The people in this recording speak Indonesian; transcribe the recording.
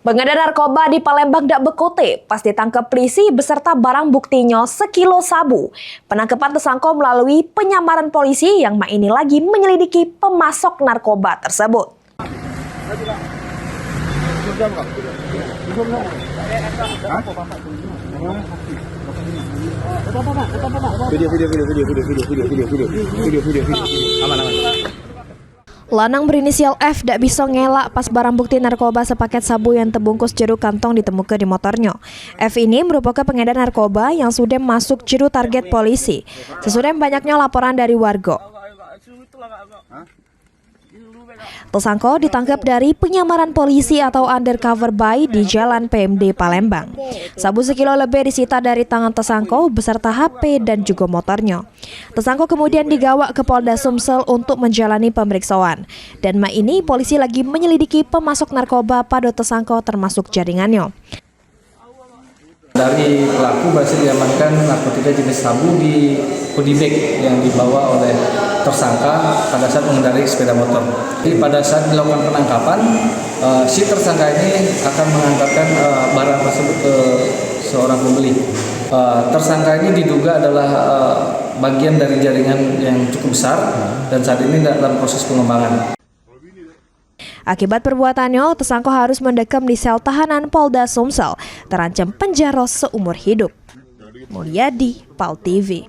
Pengedar narkoba di Palembang dak bekote pas ditangkap polisi beserta barang buktinya sekilo sabu. Penangkapan tersangka melalui penyamaran polisi yang ini lagi menyelidiki pemasok narkoba tersebut. Lanang berinisial F tidak bisa ngelak pas barang bukti narkoba sepaket sabu yang terbungkus jeruk kantong ditemukan di motornya. F ini merupakan pengedar narkoba yang sudah masuk jeru target polisi. Sesudah banyaknya laporan dari warga. Tersangka ditangkap dari penyamaran polisi atau undercover buy di Jalan PMD Palembang. Sabu sekilo lebih disita dari tangan tersangka beserta HP dan juga motornya. Tersangka kemudian digawa ke Polda Sumsel untuk menjalani pemeriksaan. Dan ini polisi lagi menyelidiki pemasok narkoba pada tersangka termasuk jaringannya. Dari pelaku berhasil diamankan narkotika jenis sabu di body bag yang dibawa oleh tersangka pada saat mengendarai sepeda motor. Jadi pada saat dilakukan penangkapan, si tersangka ini akan mengantarkan barang tersebut ke seorang pembeli. Tersangka ini diduga adalah bagian dari jaringan yang cukup besar dan saat ini dalam proses pengembangan. Akibat perbuatannya, tersangka harus mendekam di sel tahanan Polda Sumsel, terancam penjara seumur hidup. Mulyadi, PAL TV.